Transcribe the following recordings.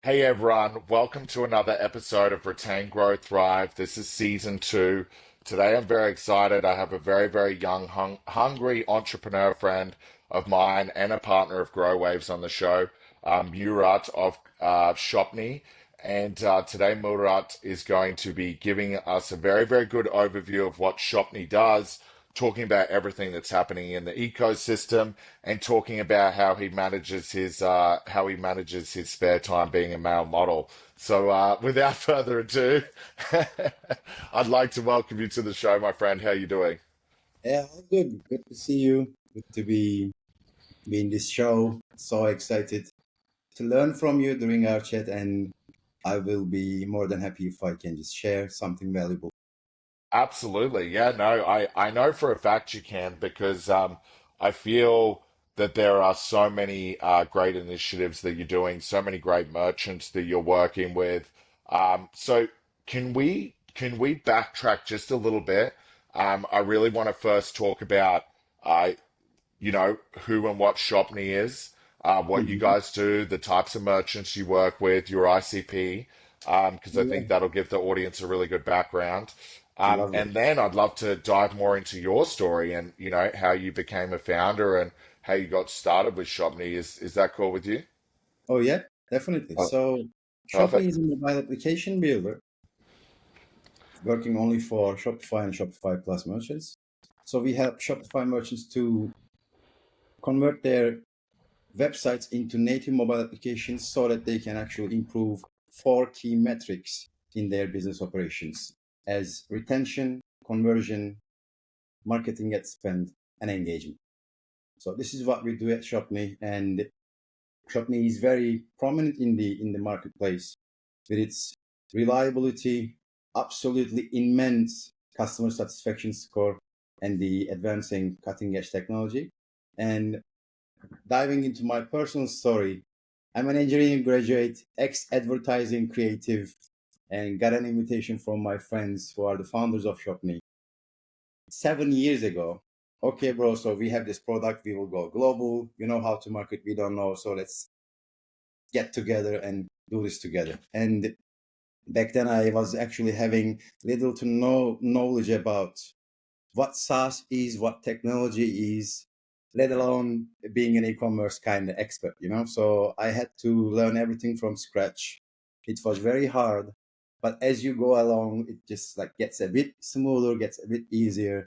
Hey everyone, welcome to another episode of Retain, Grow, Thrive. This is season two. Today I'm very excited. I have a very young, hungry entrepreneur friend of mine and a partner of Growwaves on the show, Murat of Shopney. And today Murat is going to be giving us a very good overview of what Shopney does, talking about everything that's happening in the ecosystem and talking about how he manages his spare time being a male model. So without further ado, I'd like to welcome you to the show, my friend. How you doing? Yeah, all good. Good to see you. Good to be in this show. So excited to learn from you during our chat, and I will be more than happy if I can just share something valuable. Absolutely. Yeah, no, I know for a fact you can because I feel that there are so many great initiatives that you're doing, so many great merchants that you're working with. So can we backtrack just a little bit? I really want to first talk about uh, who and what Shopney is, what you Mhm. guys do, the types of merchants you work with, your ICP, because I Yeah, think that'll give the audience a really good background. lovely. And then I'd love to dive more into your story and, how you became a founder and how you got started with Shopney. Is that cool with you? Oh yeah, definitely. Oh, So Shopney perfect. is a mobile application builder working only for Shopify and Shopify Plus merchants. So we help Shopify merchants to convert their websites into native mobile applications so that they can actually improve four key metrics in their business operations as retention, conversion, marketing at spend, and engagement. So this is what we do at Shopney, and Shopney is very prominent in the marketplace with its reliability, absolutely immense customer satisfaction score, and the advancing cutting edge technology. And diving into my personal story, I'm an engineering graduate, ex advertising creative, and got an invitation from my friends who are the founders of Shopney 7 years ago. Okay, bro, so we have this product, we will go global. You know how to market, we don't know, so let's get together and do this together. And back then, I was actually having little to no knowledge about what SaaS is, what technology is, let alone being an e-commerce kind of expert. So I had to learn everything from scratch. It was very hard, but as you go along, it just like gets a bit smoother, gets a bit easier.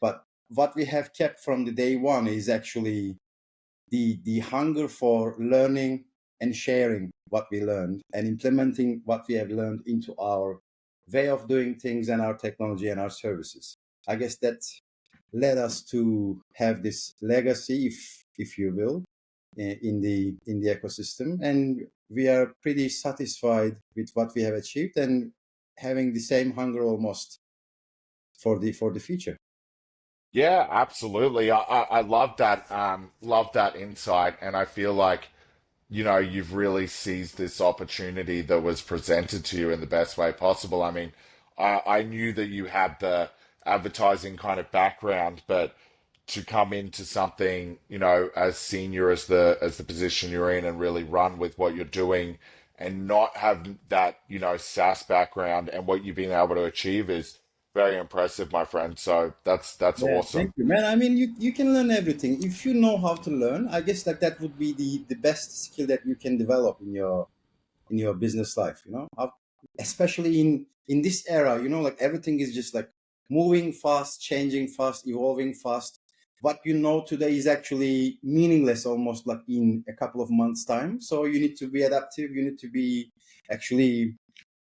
But what we have kept from the day one is actually the hunger for learning and sharing what we learned and implementing what we have learned into our way of doing things and our technology and our services. I guess that led us to have this legacy, if you will, in the ecosystem, and we are pretty satisfied with what we have achieved and having the same hunger almost for the future. Yeah, absolutely. I love that insight, and I feel like you've really seized this opportunity that was presented to you in the best way possible. I mean, I knew that you had the advertising kind of background, but to come into something, as senior as the position you're in and really run with what you're doing and not have that, SaaS background and what you've been able to achieve is very impressive, my friend. So that's Yeah, awesome. thank you, man. I mean, you can learn everything if you know how to learn. I guess like that would be the best skill that you can develop in your business life. Especially in this era. Like everything is just like moving fast, changing fast, evolving fast. What you know today is actually meaningless almost like in a couple of months' time. So you need to be adaptive. You need to be actually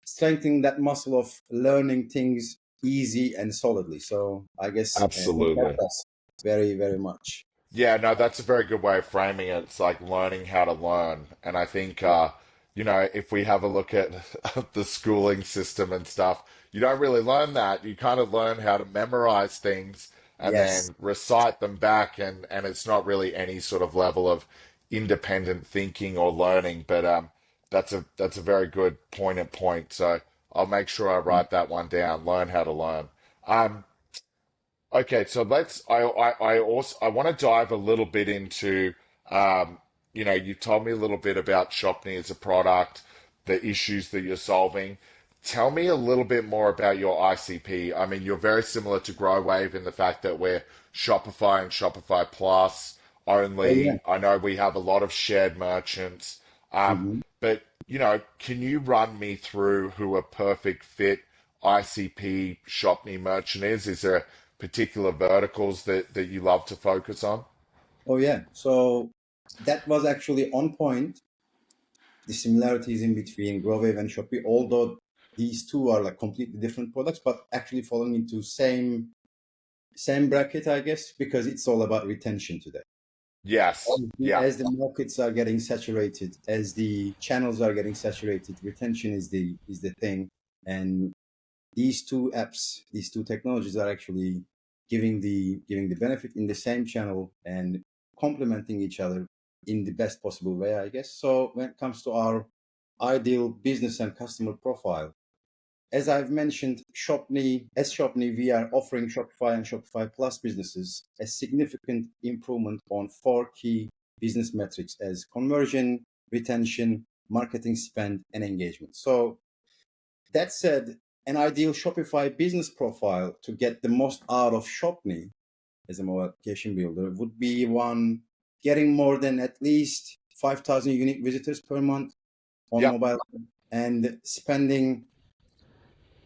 strengthening that muscle of learning things easy and solidly. So I guess it Absolutely. helped us very much. Yeah, no, that's a very good way of framing it. It's like learning how to learn. And I think, if we have a look at the schooling system and stuff, you don't really learn that. You kind of learn how to memorize things and Yes. then recite them back. And it's not really any sort of level of independent thinking or learning. But that's a very good poignant point. So I'll make sure I write that one down, learn how to learn. Um, Okay, so I want to dive a little bit into, you told me a little bit about Shopney as a product, the issues that you're solving. Tell me a little bit more about your ICP. I mean, you're very similar to Growave in the fact that we're Shopify and Shopify Plus Oh yeah. only. I know we have a lot of shared merchants, Mhm. but can you run me through who a perfect fit ICP Shopney merchant is? Is there particular verticals that you love to focus on? Oh yeah. So that was actually on point. The similarities in between Growave and Shopee, although these two are like completely different products, but actually falling into same bracket, I guess, because it's all about retention today. Yes. Yeah. As the markets are getting saturated, as the channels are getting saturated, retention is the thing. And these two apps, these two technologies are actually giving the benefit in the same channel and complementing each other in the best possible way, I guess. So when it comes to our ideal business and customer profile, as I've mentioned, Shopney, we are offering Shopify and Shopify Plus businesses a significant improvement on four key business metrics as conversion, retention, marketing spend, and engagement. So that said, an ideal Shopify business profile to get the most out of Shopney as a mobile application builder would be one getting more than at least 5,000 unique visitors per month on Yeah. mobile and spending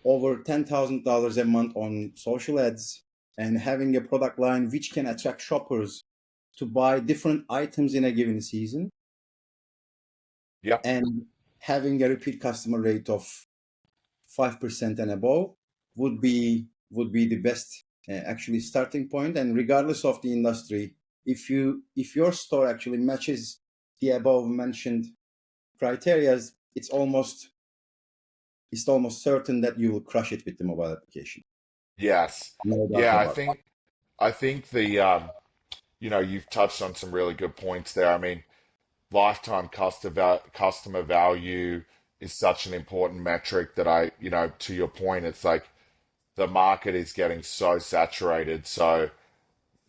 over $10,000 a month on social ads and having a product line which can attract shoppers to buy different items in a given season Yeah. and having a repeat customer rate of 5% and above would be the best actually starting point. And regardless of the industry, if your store actually matches the above mentioned criterias, it's almost certain that you will crush it with the mobile application. Yes. No doubt Yeah, I about that. think I think the you've touched on some really good points there. I mean, lifetime customer value is such an important metric that to your point, it's like the market is getting so saturated. So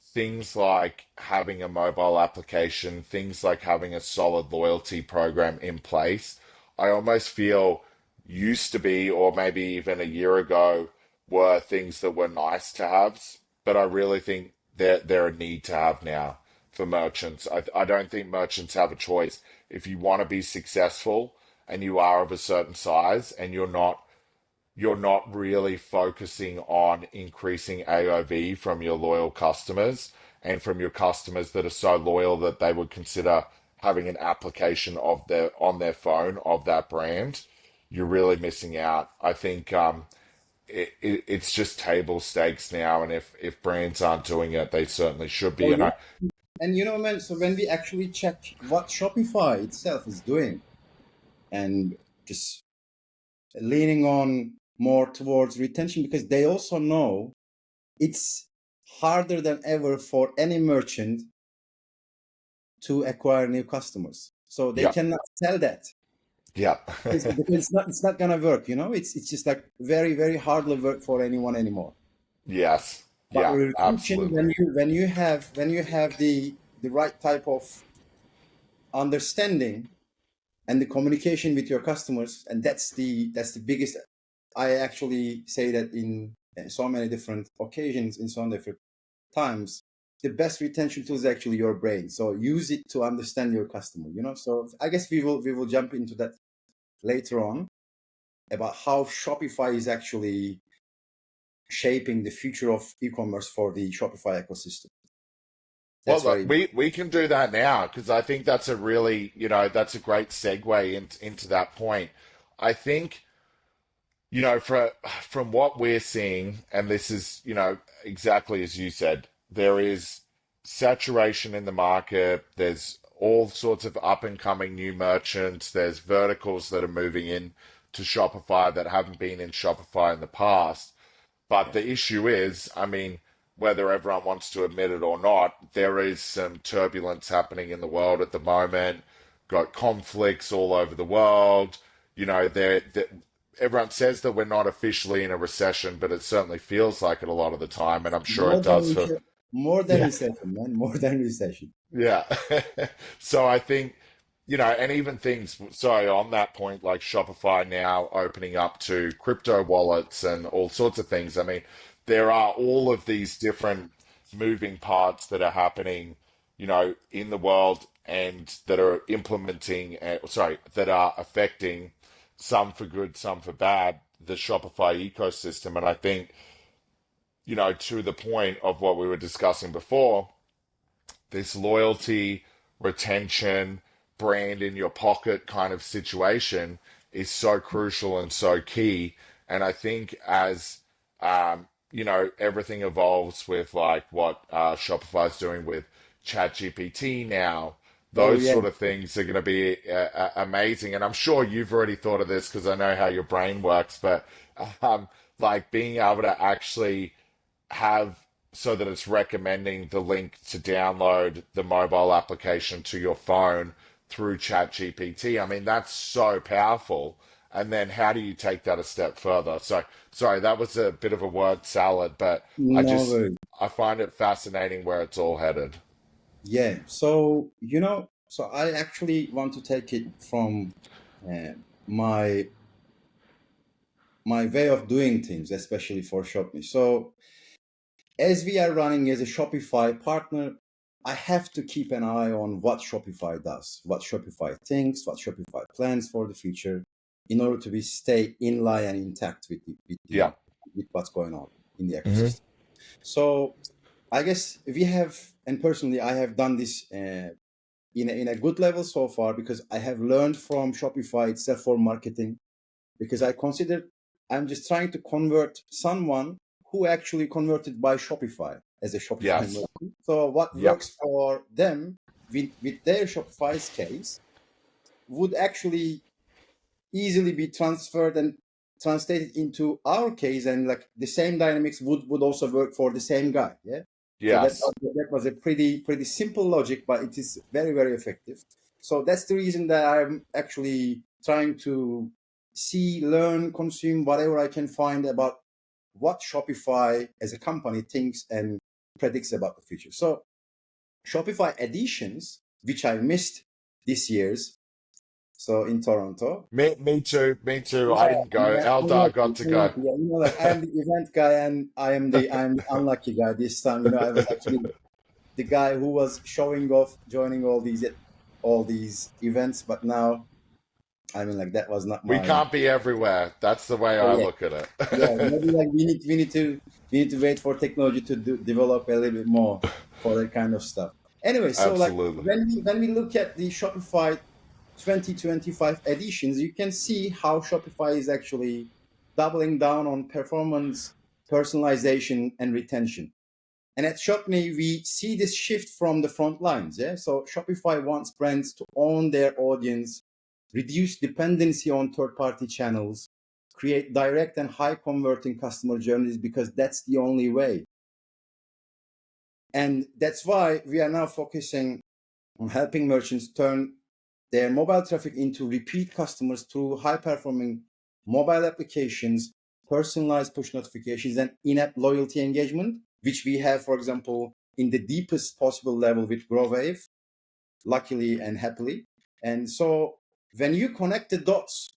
things like having a mobile application, things like having a solid loyalty program in place, I almost feel used to be, or maybe even a year ago, were things that were nice to haves. But I really think they're a need to have now for merchants. I don't think merchants have a choice. If you want to be successful and you are of a certain size and you're not really focusing on increasing AOV from your loyal customers and from your customers that are so loyal that they would consider having an application of their on their phone of that brand, you're really missing out. I think it's just table stakes now, and if brands aren't doing it, they certainly should Oh be. And yeah. I And man, so when we actually check what Shopify itself is doing and just leaning on more towards retention because they also know it's harder than ever for any merchant to acquire new customers. So they yeah, cannot sell that yeah, because it's not gonna work. It's just like very very hardly work for anyone anymore. yes, But yeah, retention, absolutely, when you have the right type of understanding and the communication with your customers, and that's the biggest. I actually say that in so many different occasions, in so many different times. The best retention tool is actually your brain. So use it to understand your customer. So I guess we will jump into that later on about how Shopify is actually shaping the future of e-commerce for the Shopify ecosystem. Well, That's look, very we can do that now because I think that's a really, that's a great segue into that point. I think, from what we're seeing, and this is, exactly as you said, there is saturation in the market. There's all sorts of up and coming new merchants. There's verticals that are moving in to Shopify that haven't been in Shopify in the past. But yeah. the issue is, I mean, whether everyone wants to admit it or not, there is some turbulence happening in the world at the moment. Got conflicts all over the world. Everyone says that we're not officially in a recession, but it certainly feels like it a lot of the time, and I'm sure it More than does for. more than Yeah, recession, man. More than recession. yeah. So I think. and even things, sorry, on that point, like Shopify now opening up to crypto wallets and all sorts of things. I mean, there are all of these different moving parts that are happening, in the world and that are that are affecting, some for good, some for bad, the Shopify ecosystem. And I think, to the point of what we were discussing before, this loyalty, retention, brand in your pocket kind of situation is so crucial and so key. And I think as everything evolves with like what Shopify's doing with ChatGPT now, Oh those yeah. sort of things are going to be amazing. And I'm sure you've already thought of this because I know how your brain works, but um, like being able to actually have so that it's recommending the link to download the mobile application to your phone through ChatGPT. I mean, that's so powerful. And then how do you take that a step further? So, sorry, that was a bit of a word salad, but I No just worries. I find it fascinating where it's all headed. Yeah. So, so I actually want to take it from uh, my my way of doing things, especially for Shopney. So, as we are running as a Shopify partner, I have to keep an eye on what Shopify does, what Shopify thinks, what Shopify plans for the future, in order to be stay in line and intact with Yeah. with what's going on in the Hmm. ecosystem. So I guess we have, and personally, I have done this in a good level so far because I have learned from Shopify itself for marketing because I consider I'm just trying to convert someone who actually converted by Shopify as a Shopify Yes. merchant. So what Yep. works for them with their Shopify's case would actually easily be transferred and translated into our case, and like the same dynamics would also work for the same guy. Yeah. So Yes. that was a pretty simple logic, but it is very effective. So that's the reason that I'm actually trying to see, learn, consume whatever I can find about what Shopify as a company thinks and predicts about the future. So Shopify editions, which I missed this year's, so in Toronto. Me too. Me too. I Yeah, didn't go. yeah, Eldar got to go. unlucky. Yeah, like I am the event guy and I am the unlucky guy this time. I was actually the guy who was showing off, joining all these events, but now I mean like that was not We my. can't be everywhere. That's the way Oh I yeah, look at yeah. it. Maybe like we need to wait for technology to develop a little bit more for that kind of stuff. Anyway, so like Absolutely. when we look at the Shopify 2025 editions, you can see how Shopify is actually doubling down on performance, personalization, and retention. And at Shopney, we see this shift from the front lines. Yeah. So Shopify wants brands to own their audience, reduce dependency on third party channels, create direct and high converting customer journeys because that's the only way. And that's why we are now focusing on helping merchants turn their mobile traffic into repeat customers through high performing mobile applications, personalized push notifications, and in app loyalty engagement, which we have, for example, in the deepest possible level with Growave, luckily and happily. And so when you connect the dots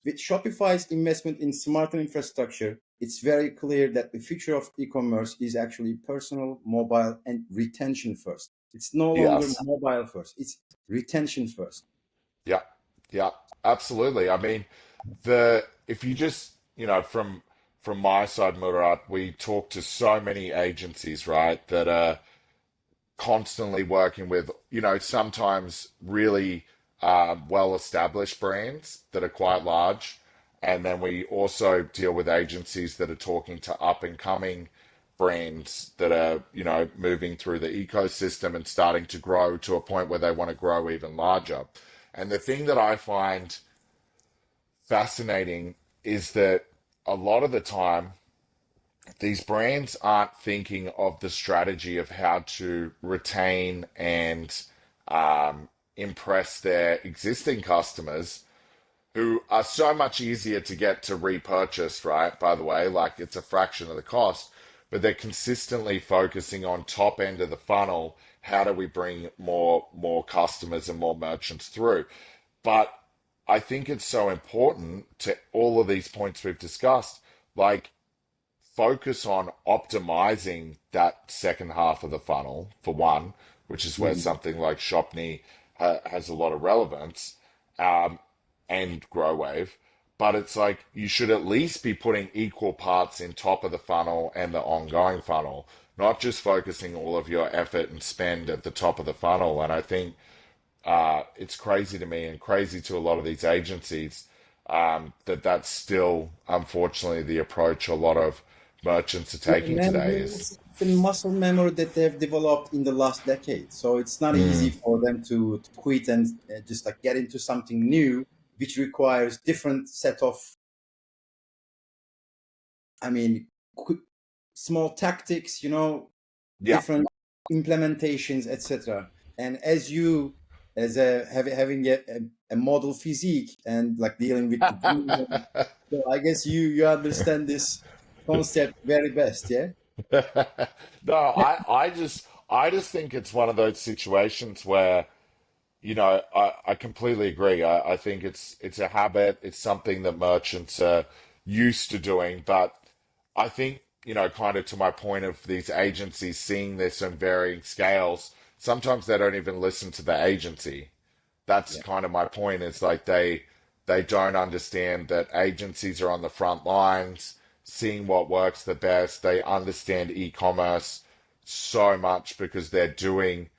with Shopify's investment in smarter infrastructure, it's very clear that the future of e-commerce is actually personal, mobile, and retention first. It's no longer Yes. mobile first, it's retention first. Yeah. Yeah. Absolutely. I mean, the if you just, from my side, Murat, we talk to so many agencies, right, that are constantly working with, sometimes really well established brands that are quite large. And then we also deal with agencies that are talking to up and coming brands that are, moving through the ecosystem and starting to grow to a point where they want to grow even larger. And the thing that I find fascinating is that a lot of the time, these brands aren't thinking of the strategy of how to retain and impress their existing customers who are so much easier to get to repurchase, right? By the way, like it's a fraction of the cost. but they're consistently focusing on top end of the funnel. How do we bring more customers and more merchants through? But I think it's so important to all of these points we've discussed, like focus on optimizing that second half of the funnel for one, which is where Mhm. something like Shopney has a lot of relevance, um, and Growave. But it's like you should at least be putting equal parts in top of the funnel and the ongoing funnel, not just focusing all of your effort and spend at the top of the funnel. And I think it's crazy to me and crazy to a lot of these agencies, that that's still, unfortunately, the approach a lot of merchants are Yeah, taking man, today man, is, it's the muscle memory that they've developed in the last decade. So it's not easy mm, for them to quit and just like get into something new, which requires different set of, I mean, small tactics, yeah. different implementations, etc. And as you, as having a model physique and like dealing with the gym, so I guess you understand this concept very best, yeah. No, I just think it's one of those situations where, I completely agree. I think it's a habit. It's something that merchants are used to doing. But I think, kind of to my point of these agencies seeing this on varying scales, sometimes they don't even listen to the agency. That's Yeah. kind of my point. Is like they don't understand that agencies are on the front lines, seeing what works the best. They understand e-commerce so much because they're doing,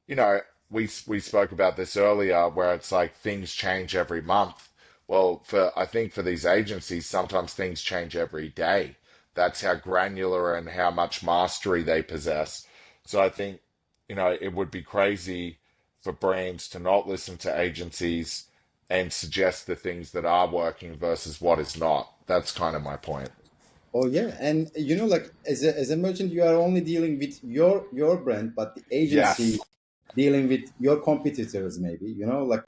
you know, we spoke about this earlier, where it's like things change every month. Well, for I think for these agencies, sometimes things change every day. That's how granular and how much mastery they possess. So I think, it would be crazy for brands to not listen to agencies and suggest the things that are working versus what is not. That's kind of my point. Oh yeah, and like as a merchant, you are only dealing with your brand, but the agency Yes, dealing with your competitors, maybe like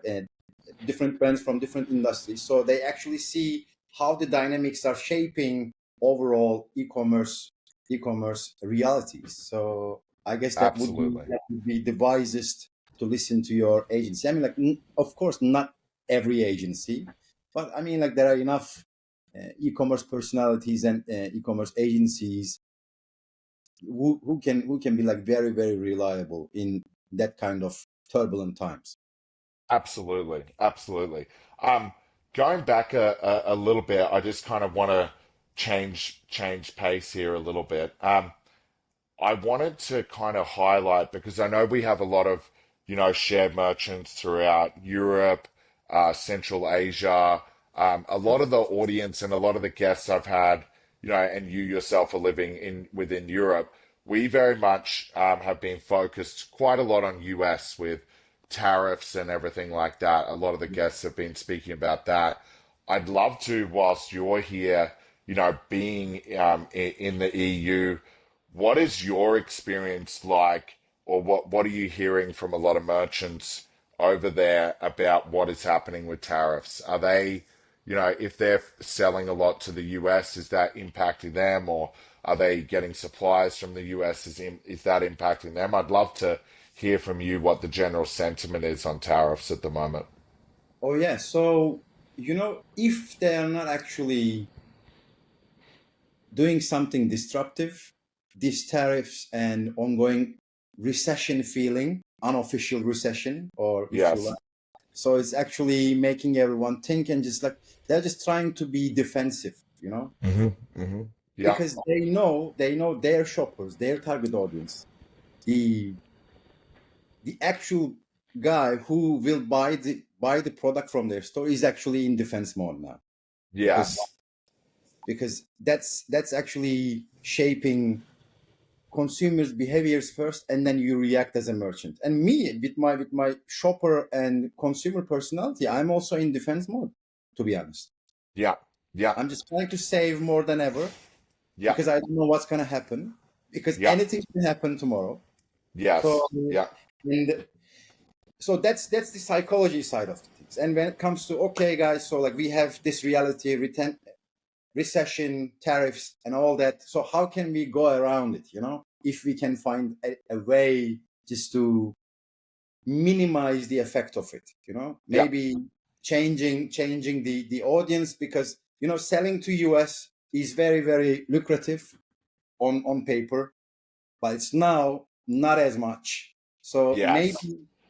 different brands from different industries. So they actually see how the dynamics are shaping overall e-commerce realities. So I guess that would be absolutely. that would be the wisest to listen to your agency. I mean, like of course, not every agency, but I mean, like there are enough e-commerce personalities and e-commerce agencies who can be like very very reliable in that kind of turbulent times. Absolutely, absolutely. Um, Going back a little bit, I just kind of want to change pace here a little bit. I wanted to kind of highlight, because I know we have a lot of, shared merchants throughout Europe, Central Asia. A lot of the audience and a lot of the guests I've had, and you yourself are living in within Europe. We very much have been focused quite a lot on US with tariffs and everything like that. A lot of the guests have been speaking about that. I'd love to, whilst you're here, being in the EU, what is your experience like, or what are you hearing from a lot of merchants over there about what is happening with tariffs? Are they, if they're selling a lot to the US, is that impacting them, or are they getting supplies from the US? Is that impacting them? I'd love to hear from you what the general sentiment is on tariffs at the moment. Oh yeah, so if they are not actually doing something disruptive, these tariffs and ongoing recession feeling, unofficial recession, or if you Yes. like, so it's actually making everyone think and just like they're just trying to be defensive, Yeah. because they know their shoppers, their target audience, the actual guy who will buy the product from their store is actually in defense mode now, because Yes. that's actually shaping consumers behaviors first, and then you react as a merchant. And me, with my shopper and consumer personality, I'm also in defense mode, to be honest. Yeah. Yeah. I'm just trying to save more than ever, Yeah. because I don't know what's going to happen, because Yeah. anything can happen tomorrow. So Yes. Yeah. and so that's the psychology side of the things. And when it comes to, okay guys, so like we have this reality, recession, tariffs, and all that. So how can we go around it? If we can find a way just to minimize the effect of it. Yeah. Maybe changing the audience, because selling to US is very, very lucrative on paper, but it's now not as much. So Yes.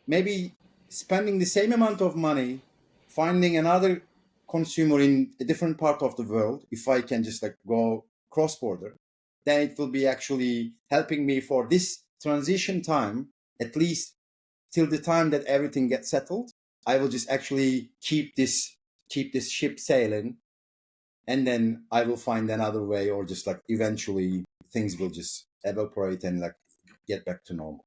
maybe spending the same amount of money, finding another consumer in a different part of the world, if I can just like go cross border, then it will be actually helping me for this transition time, at least till the time that everything gets settled. I will just actually keep this ship sailing, and then I will find another way, or just like eventually things will just evaporate and like get back to normal.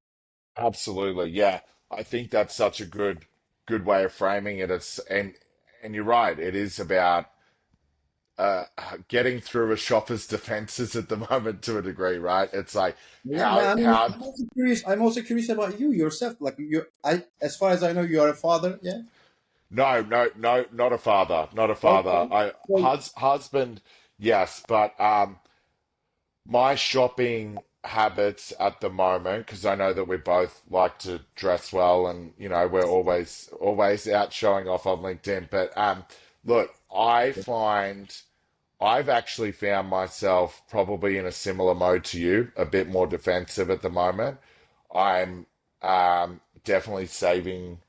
Absolutely. Yeah. I think that's such a good way of framing it. And you're right. It is about uh getting through a shopper's defenses at the moment to a degree, right? It's like Yeah, how man. I mean, how I'm also curious. I'm also curious about you yourself. Like as far as I know, you are a father. Yeah. no, no, no, not a father, not a father. Okay. I So husband, yes, but my shopping habits at the moment, because I know that we both like to dress well, and we're always out showing off on LinkedIn. But look, I find I've actually found myself probably in a similar mode to you, a bit more defensive at the moment. I'm definitely saving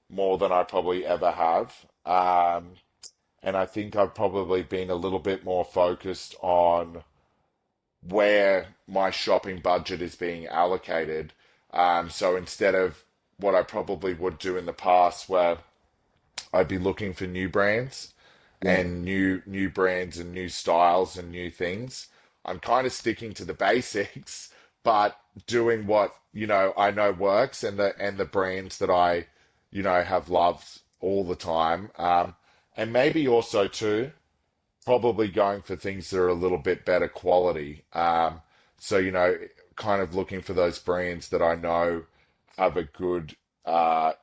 more than I probably ever have. And I think I've probably been a little bit more focused on where my shopping budget is being allocated. So instead of what I probably would do in the past, where I'd be looking for new brands yeah, and new brands and new styles and new things, I'm kind of sticking to the basics, but doing what I know works, and the brands that I have loved all the time. And maybe also too, probably going for things that are a little bit better quality. So, kind of looking for those brands that I know have a good, no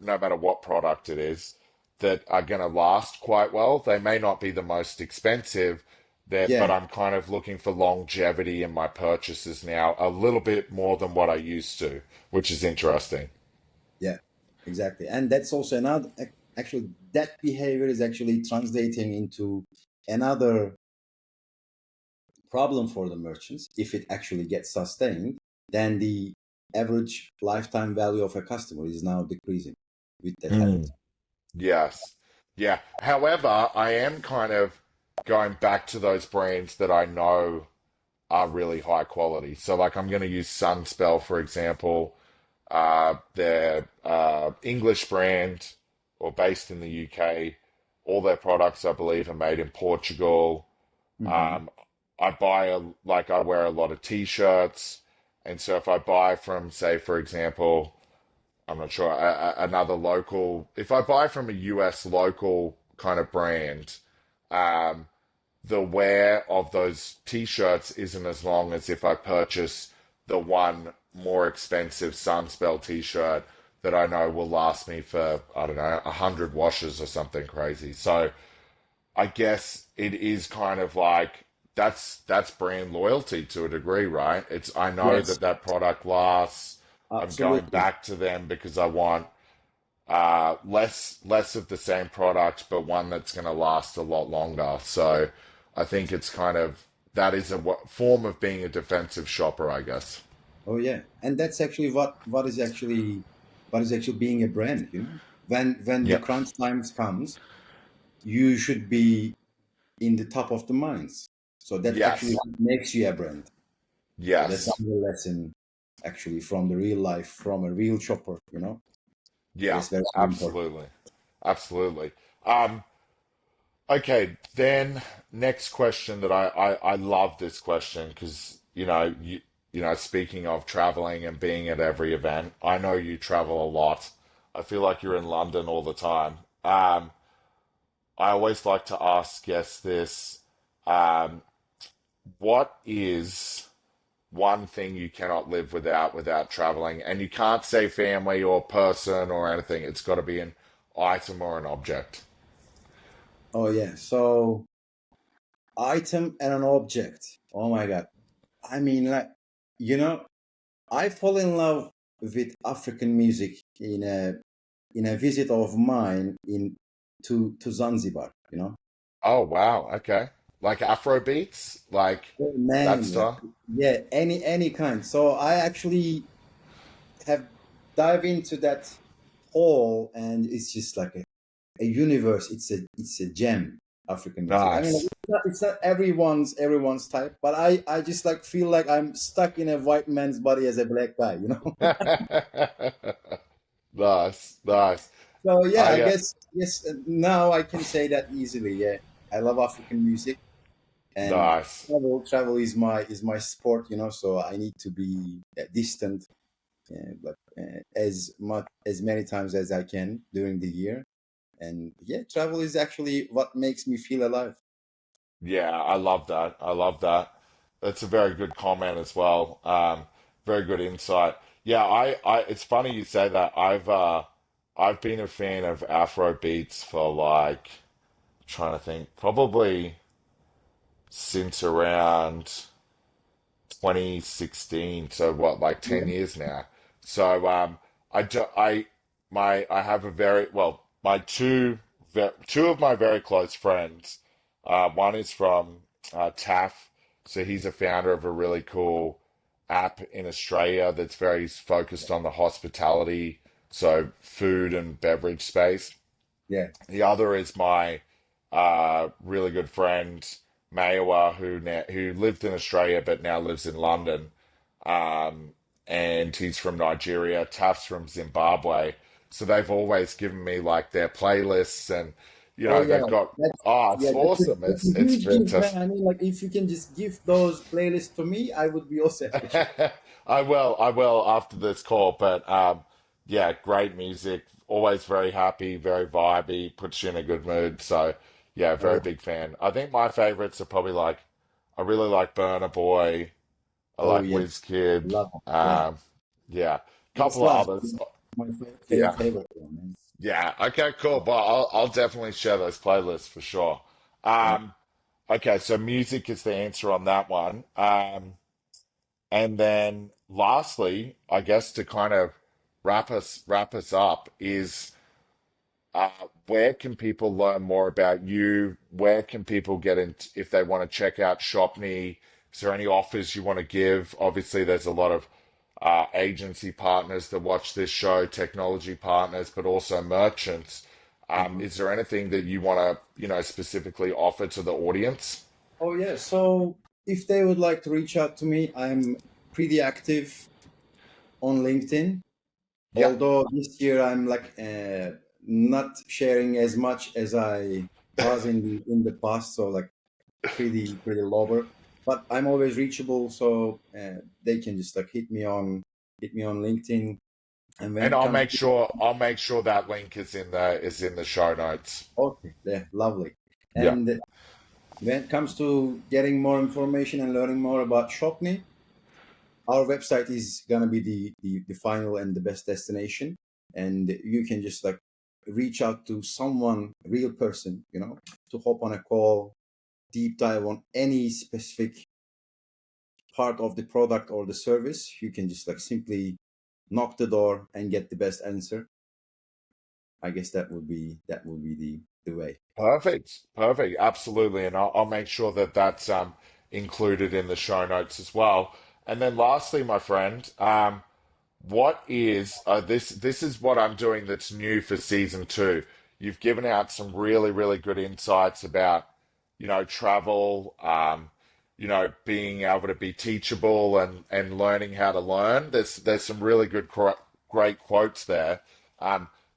matter what product it is, that are going to last quite well. They may not be the most expensive, but yeah, I'm kind of looking for longevity in my purchases now, a little bit more than what I used to, which is interesting. yeah, exactly. And that's also another. Actually, that behavior is actually translating into another problem for the merchants. If it actually gets sustained, then the average lifetime value of a customer is now decreasing with that habit. Mm. Yes. Yeah. However, I am kind of going back to those brands that I know are really high quality. So, like, I'm going to use Sunspell, for example. They're English brand or based in the UK. All their products, I believe, are made in Portugal. Hmm. Um, I wear a lot of t-shirts. And so if I buy from, say, for example, I'm not sure, another local, if I buy from a US local kind of brand, um, the wear of those t-shirts isn't as long as if I purchase the one more expensive Sunspell t-shirt that I know will last me for, I don't know, 100 washes or something crazy. So I guess it is kind of like that's brand loyalty to a degree, right? It's I know Yes, that product lasts. I'm going absolutely. back to them because I want less of the same product, but one that's going to last a lot longer. So I think it's kind of that is a form of being a defensive shopper, I guess. Oh yeah, and that's actually what is actually being a brand. When the Yeah. crunch times comes, you should be in the top of the minds. So that actually Yes. makes you a brand. So that's Yes. another lesson, actually, from the real life, from a real shopper. Yeah. That's very, very important. Absolutely. Absolutely. Um, Okay, then next question that I love this question because speaking of traveling and being at every event, I know you travel a lot. I feel like you're in London all the time. I always like to ask guests this: um, what is one thing you cannot live without traveling? And you can't say family or person or anything. It's got to be an item or an object. Oh yeah. So item and an object. Oh my God. I mean, like, you know, I fall in love with African music in a visit of mine in to Zanzibar, you know. Oh wow, okay. Like Afro beats, like Oh, that man, like, style. yeah, any kind. So I actually have dive into that hole, and it's just like a universe. It's a gem, African music. I mean, Nice. it's not everyone's type, but I just like feel like I'm stuck in a white man's body as a black guy, you know. Nice, nice. So yeah, I I guess yes. Now I can say that easily. Yeah, I love African music, and nice. travel is my sport, you know. So I need to be distant, but as much as many times as I can during the year. And yeah, travel is actually what makes me feel alive. Yeah, I love that. I love that. That's a very good comment as well. Very good insight. Yeah, it's funny you say that. I've been a fan of Afro beats for like trying to think, probably since around 2016. So what, like 10 years now. So I do, I have a very well, my two of my very close friends. One is from TAF, so he's a founder of a really cool app in Australia that's very focused on the hospitality, so food and beverage space. Yeah. The other is my really good friend Mayowa, who lived in Australia but now lives in London, um, and he's from Nigeria. Taf's from Zimbabwe, so they've always given me like their playlists, and Oh yeah, they've got that's it's awesome. that's a It's huge gift, man. fantastic. I mean, like if you can just give those playlists to me, I would be also appreciative. I will after this call, but yeah, great music. Always very happy, very vibey, puts you in a good mood. So yeah, very Oh, big fan. I think my favorites are probably like I really like Burna Boy. I oh like yeah, Kid. love it. Yeah, Yeah, that's couple of love. others. My Yeah, favorite one, man. yeah. Okay, cool. But I'll definitely share those playlists for sure. Yeah. Okay, so music is the answer on that one. And then lastly, I guess to kind of wrap us up is uh, where can people learn more about you? Where can people get in if they want to check out Shopney? Is there any offers you want to give? Obviously, there's a lot of agency partners that watch this show, technology partners, but also merchants. Mhm. Is there anything that you want to, specifically offer to the audience? Oh yeah. So if they would like to reach out to me, I'm pretty active on LinkedIn. Yeah, Although this year I'm like not sharing as much as I was in the past, so like pretty lower. But I'm always reachable, so they can just like hit me on LinkedIn. And when and it comes to I'll make sure that link is in the show notes. okay, yeah, lovely. Yeah. And when it comes to getting more information and learning more about Shopney, our website is gonna be the final and the best destination. And you can just like reach out to someone, real person, you know, to hop on a call, deep dive on any specific part of the product or the service. You can just like simply knock the door and get the best answer. I guess that would be the way. Perfect. Perfect. Absolutely. And I'll make sure that that's included in the show notes as well. And then lastly, my friend, what is this is what I'm doing that's new for season two. You've given out some really, really good insights about, travel, being able to be teachable and learning how to learn. There's some really great quotes there.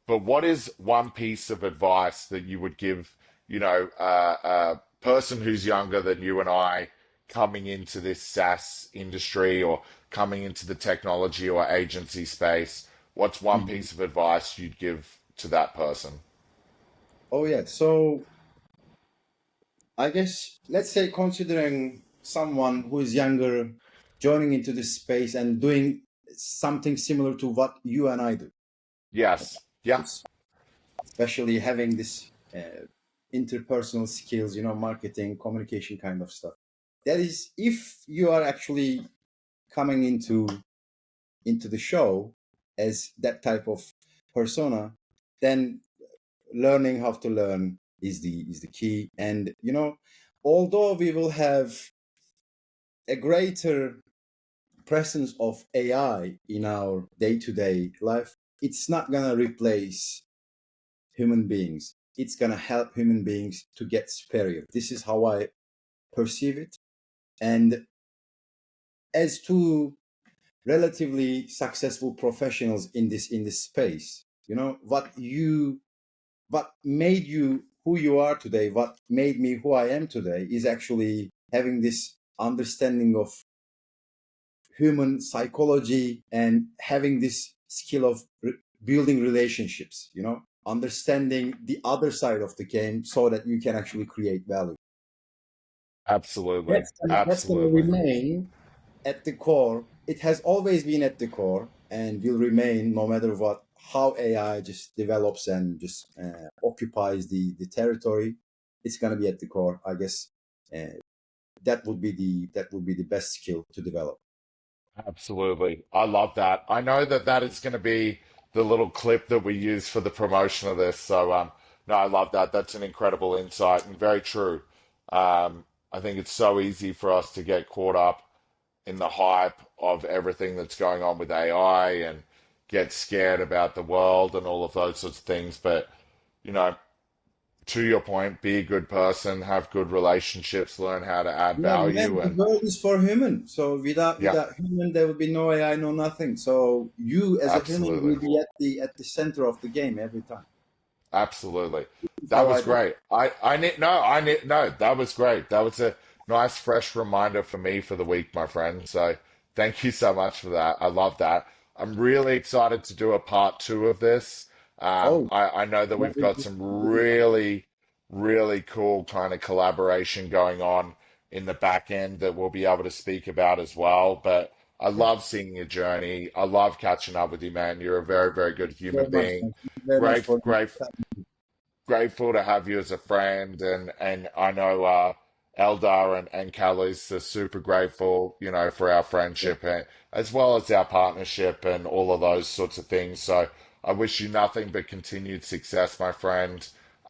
But what is one piece of advice that you would give, a person who's younger than you and I coming into this SaaS industry or coming into the technology or agency space? What's one Mhm. piece of advice you'd give to that person? Oh yeah. So I guess let's say considering someone who is younger joining into this space and doing something similar to what you and I do. Yes. Yeah. It's especially having this. interpersonal skills, marketing, communication kind of stuff. That is, if you are actually coming into the show as that type of persona, then learning how to learn is the key. And although we will have a greater presence of AI in our day-to-day life, it's not gonna replace human beings. It's gonna help human beings to get superior. This is how I perceive it. And as two relatively successful professionals in this space, what made you who you are today, what made me who I am today, is actually having this understanding of human psychology and having this skill of building relationships, understanding the other side of the game so that you can actually create value. Absolutely. That's gonna Absolutely. remain at the core. It has always been at the core and will remain no matter what, how AI just develops and just occupies the territory. It's going to be at the core, I guess. uh, that would be the best skill to develop. Absolutely. I love that. I know that that is going to be the little clip that we use for the promotion of this. So, no, I love that. That's an incredible insight and very true. I think it's so easy for us to get caught up in the hype of everything that's going on with AI and get scared about the world and all of those sorts of things. But, you know, to your point, be a good person, have good relationships, learn how to add Yeah, man, value, the and world is for human. So without yeah, without human, there will be no AI, no nothing. So you as a human absolutely. will be at the center of the game every time. Absolutely. This is That how was I do. great. I need, no, that was great. That was a nice, fresh reminder for me for the week, my friend. So thank you so much for that. I love that. I'm really excited to do a part two of this. Oh, I know that that we've would got be some really fun. really, really cool kind of collaboration going on in the back end that we'll be able to speak about as well. But I Yeah, love seeing your journey. I love catching up with you, man. You're a very, very good thank you human very much. being. Thank you very much for Grateful to have you as a friend, and I know Eldar and Callis are super grateful, for our yeah. friendship and as well as our partnership and all of those sorts of things. So I wish you nothing but continued success, my friend.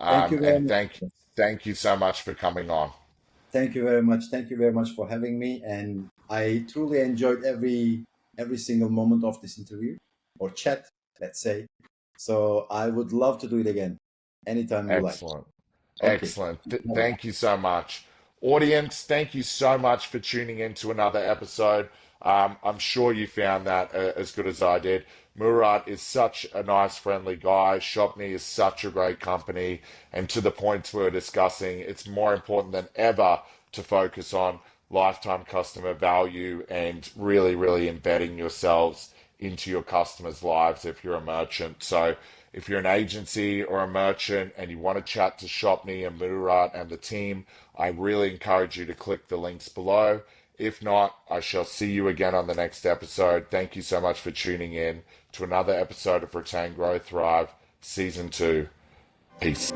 Thank you very And much. thank you so much for coming on. Thank you very much. Thank you very much for having me. And I truly enjoyed every single moment of this interview or chat, let's say. So I would love to do it again anytime you like. Excellent. Okay. Excellent. Thank you so much. Audience, thank you so much for tuning in to another episode. I'm sure you found that as good as I did. Murat is such a nice, friendly guy. Shopney is such a great company. And to the points we were discussing, it's more important than ever to focus on lifetime customer value and really, really embedding yourselves into your customers' lives if you're a merchant. So if you're an agency or a merchant and you want to chat to Shopney and Murat and the team, I really encourage you to click the links below. If not, I shall see you again on the next episode. Thank you so much for tuning in to another episode of Retain, Grow, Thrive, Season 2. Peace.